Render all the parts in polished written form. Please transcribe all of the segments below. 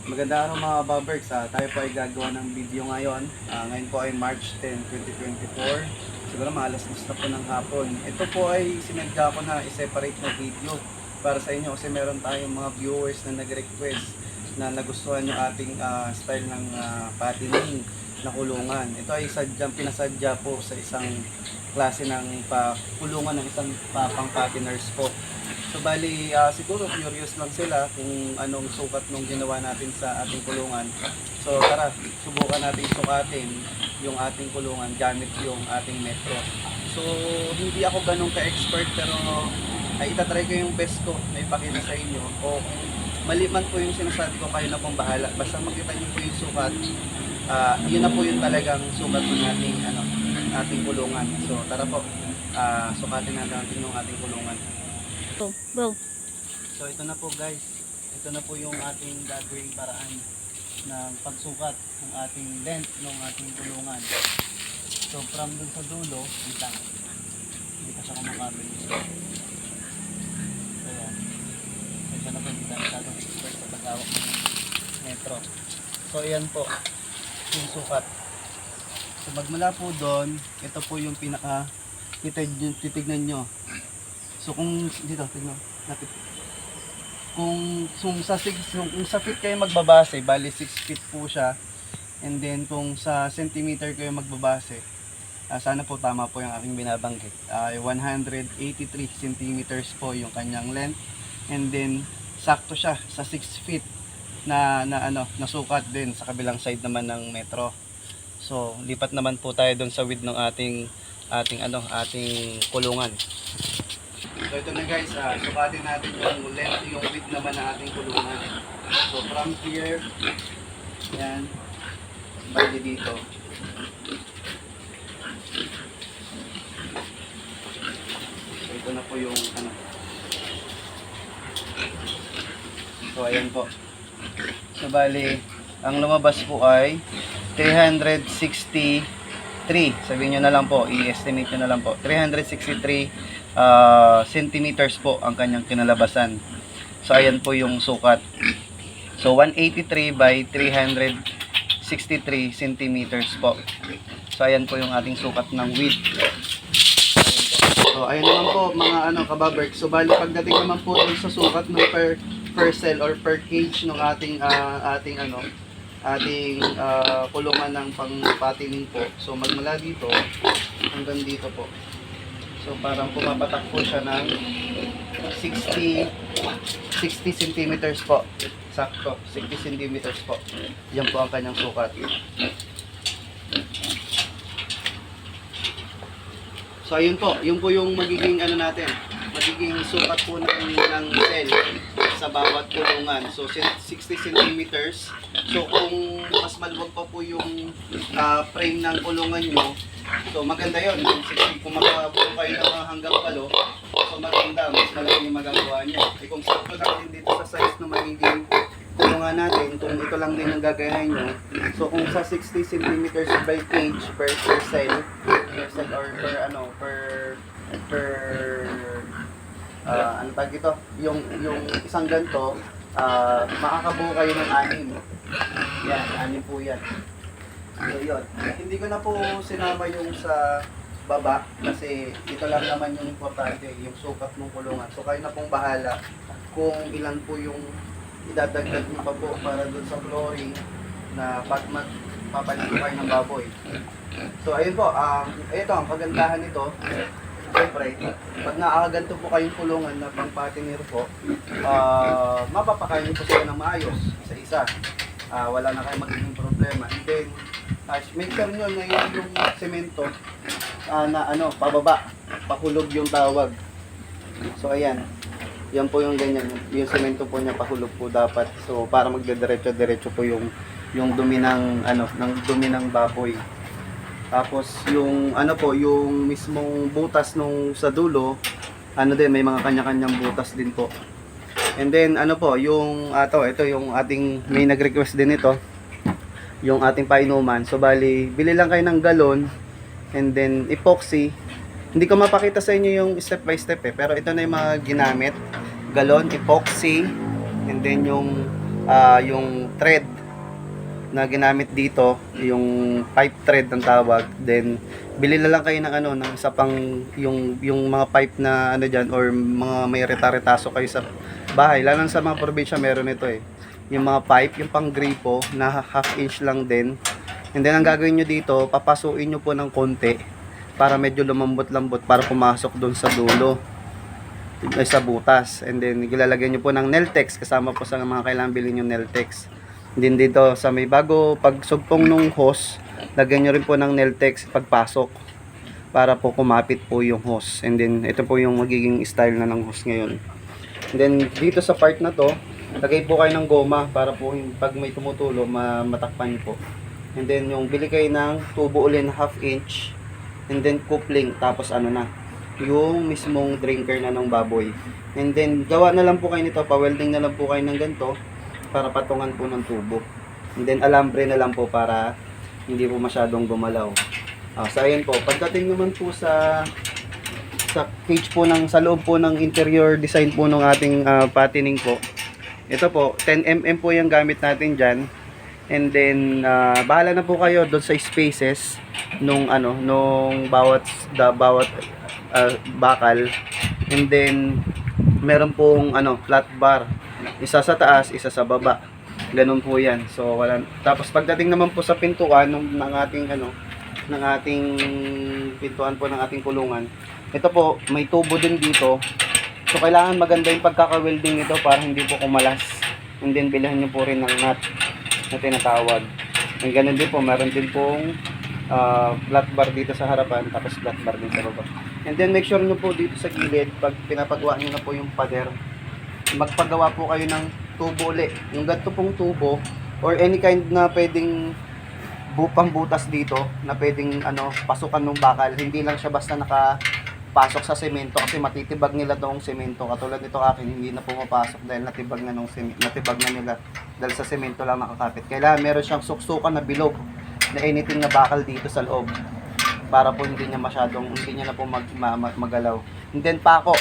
Magandang araw mga Baberks. Tayo po ay gagawa ng video ngayon. Ngayon po ay March 10, 2024. Siguro mga alas 10 na po ng hapon. Ito po ay sinadya ko na i-separate na video para sa inyo kasi meron tayong mga viewers na nag-request na nagustuhan yung ating style ng patining na kulungan. Ito ay pinasadya po sa isang klase ng kulungan ng isang pang patiners po. So bali, siguro curious lang sila kung anong sukat nung ginawa natin sa ating kulungan. So tara, subukan natin sukatin yung ating kulungan gamit yung ating metro. So hindi ako ganun ka-expert pero ay itatry ko yung best ko na ipakita sa inyo. O kung mali man po yung sinasabi ko, kayo na pong bahala. Basta makita niyo po yung sukat, yun na po yung talagang sukat ng ating kulungan. So tara po, sukatin natin yung ating kulungan. Bro. So ito na po guys, ito na po yung ating gagawing paraan ng pagsukat ng ating length ng ating kulungan. So from dun sa dulo, hindi pa siya kumakabit. So yan, ito na po, hindi tayo masyadong expert sa paghawak ng metro. So yan po, yung sukat. So magmula po doon, ito po yung pinaka titignan nyo. So kung dito tingnan natin. Kung sa feet kayo magbabase, bali 6 feet po siya. And then kung sa centimeter kayo magbabase, sana po tama po yung aking binabanggit. 183 centimeters po yung kanyang length. And then sakto siya sa 6 feet na nasukat din sa kabilang side naman ng metro. So lipat naman po tayo doon sa width ng ating kulungan. So ito na guys, sukatin natin yung length, yung width naman ng ating kulungan. So from here, yan, bali dito. So ito na po yung So ayan po. So bali, ang lumabas po ay 363, sabihin nyo na lang po, i-estimate nyo na lang po, 363 centimeters po ang kanyang kinalabasan. So ayan po yung sukat. So 183 by 363 centimeters po. So ayan po yung ating sukat ng width. So ayan naman po mga kababerk. So bali pagdating naman po dun sa sukat ng per cell or per cage ng ating kulungan ng pang-patining po. So magmula dito hanggang dito po. So parang pumapatak po siya ng 60 centimeters po. Sakto, 60 centimeters po. Yan po ang kanyang sukat. So ayun po, yun po yung magiging magiging sukat po ng cell sa bawat kulungan. So 60 centimeters. So kung mas maluwag pa po yung frame ng kulungan nyo, so maganda yun. Kung makabuo kayo ng hanggang palo, so maganda, mas malaki yung magagawa nyo. Kung sakto natin dito sa size na magiging kulungan natin, kung ito lang din ang gagayahin nyo, so kung sa 60 centimeters by cage per cell or ano tag ito, yung isang ganito, makakabuo kayo ng 6. Yan, 6 po yan. So yun, hindi ko na po sinama yung sa baba kasi ito lang naman yung importante, yung sukat ng kulungan. So kayo na pong bahala kung ilan po yung idadagdag nyo pa po para doon sa flooring na papalit kayo ng baboy. So ayun po, ito ang kagandahan nito. Siyempre, pag nakakaganto po kayong kulungan na pang patiner po, mapapakain nyo po sila ng maayos sa isa. Wala na kayong magiging problema. And then, make sure nyo na yung semento na pababa, pahulog yung tawag. So ayan, yan po yung ganyan, yung semento po niya pahulog po dapat. So para magdediretso-diretso po yung dumi ng dumi ng baboy. Tapos yung yung mismong butas nung sa dulo, din may mga kanya-kanyang butas din po. And then yung ito yung ating may nag-request din ito, yung ating painuman. So bali, bili lang kayo ng galon and then epoxy. Hindi ko mapakita sa inyo yung step by step pero ito na yung mga ginamit. Galon, epoxy, and then yung yung thread na ginamit dito, yung pipe thread ng tawag. Then bili na lang kayo ng ano, ng isa pang yung mga pipe na ano diyan, or mga may reta-retaso kayo sa bahay. Lalo na sa mga probinsya meron ito eh. Yung mga pipe, yung pang gripo na half inch lang din. And then ang gagawin nyo dito, papasuin nyo po ng konti para medyo lumambot-lambot para pumasok doon sa dulo ay sa butas. And then ilalagay nyo po ng Neltex, kasama po sa mga kailangan bilhin yung Neltex. And then dito sa may bago pagsugpong nung hose, lagyan nyo rin po ng Neltex pagpasok para po kumapit po yung hose. And then ito po yung magiging style na ng hose ngayon. And then dito sa part na to, lagay po kayo ng goma para po pag may tumutulo matakpan nyo po. And then yung bili kayo ng tubo ulit na half inch, and then coupling, tapos ano na yung mismong drinker na ng baboy. And then gawa na lang po kayo nito, pa-welding na lang po kayo ng ganito para patungan po ng tubo. And then alambre na lang po para hindi po masyadong gumalaw. So ayan po, pagdating naman po sa cage po sa loob po ng interior design po ng ating patining po. Ito po, 10mm po yung gamit natin dyan. And then, bahala na po kayo doon sa spaces nung bawat bakal. And then, meron pong flat bar. Isa sa taas, isa sa baba. Ganun po yan. So, tapos pagdating naman po sa pintuan ng ating pintuan po ng ating kulungan, ito po, may tubo din dito. So, kailangan maganda yung pagkaka-welding nito para hindi po kumalas. And then, bilhan nyo po rin ng nut na tinatawag. And ganun din po, meron din pong flat bar dito sa harapan, tapos flat bar din sa baba. And then, make sure nyo po dito sa gilid, pag pinapagawa nyo na po yung pader, magpagawa po kayo ng tubo ulit. Yung ganito pong tubo, or any kind na pwedeng pambutas dito, na pwedeng pasukan ng bakal. Hindi lang siya basta pasok sa semento kasi matitibag nila tong semento. Katulad nito akin, hindi na pumapasok dahil natibag na nila dahil sa semento lang nakakapit. Kailangan meron siyang suksukan na bilog na anything na bakal dito sa loob para po hindi niya na po magalaw. And then pako,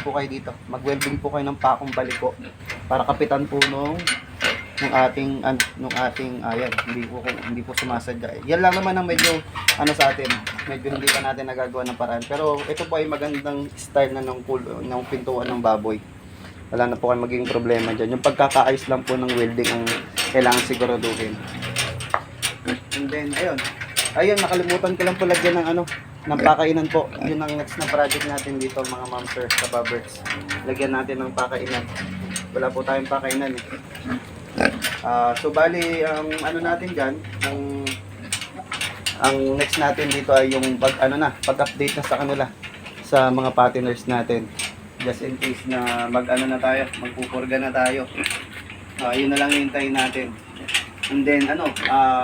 po kayo dito. Mag-welding po kayo ng pakong baliko para kapitan po nung ating ayan, hindi po sumasadya. Yan lang naman ang medyo sa atin, medyo hindi pa natin nagagawa ng paraan, pero ito po ay magandang style na ng pintuan ng baboy. Wala na po kayo magiging problema dyan. Yung pagkakaayos lang po ng welding ang kailangan siguraduhin. And then ayun, nakalimutan ko lang po lagyan ng pakainan po. Yun ang next na project natin dito mga ma'am sir sa Bobberts. Lagyan natin ng pakainan. Wala po tayong pakainan eh. So bali natin diyan, ang next natin dito ay yung pag-update na sa kanila sa mga patiners natin. Just in case na magpupurga na tayo. Yun na lang hintayin natin. And then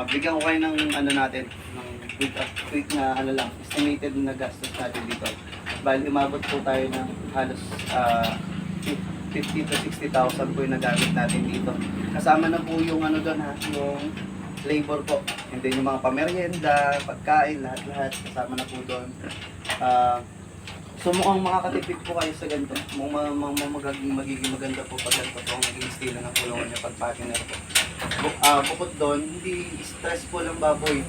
bigyan ko kayo ng natin, ng quick na estimated na gastos natin dito. Bali umabot po tayo ng halos 50 to 60,000 po yung nagamit natin dito. Kasama na po yung yung labor po. And then yung mga pamerienda, pagkain, lahat-lahat kasama na po doon. So mukhang makakatipid po kayo sa ganito. Magiging maganda po pag ganito po ang magiging estilo ng kulungan niya pag patiner po. Bukod doon, hindi stressful ang baboy.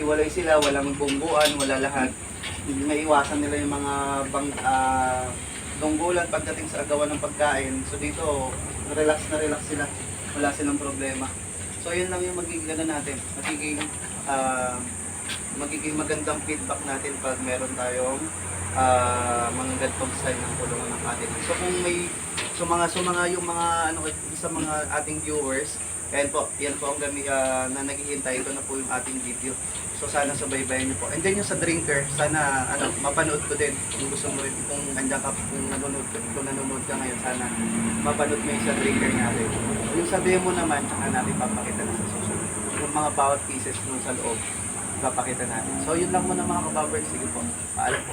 Iwalay sila, walang bungguan, wala lahat. Hindi maiwasan nila yung mga tunggulan pagdating sa agawan ng pagkain. So dito, relax sila. Wala silang problema. So yun lang yung magiging natin. Magiging magandang feedback natin pag meron tayong mga ganitong style ng kulungan ng atin. So kung may sumanga yung mga sa mga ating viewers, yan po ang na naghihintay. Ito na po yung ating video. So sana subaybayan niyo po. And then yung sa drinker, sana mapanood ko din. Kung gusto mo rin, kung andyan ka, kung nanonood ka ngayon, sana mapanood mo yung sa drinker natin. Yung sa demo naman, saka natin papakita na sa susunod. Yung mga bawat pieces nung sa loob, papakita natin. So yun lang muna mga kababers. Sige po, paalam po.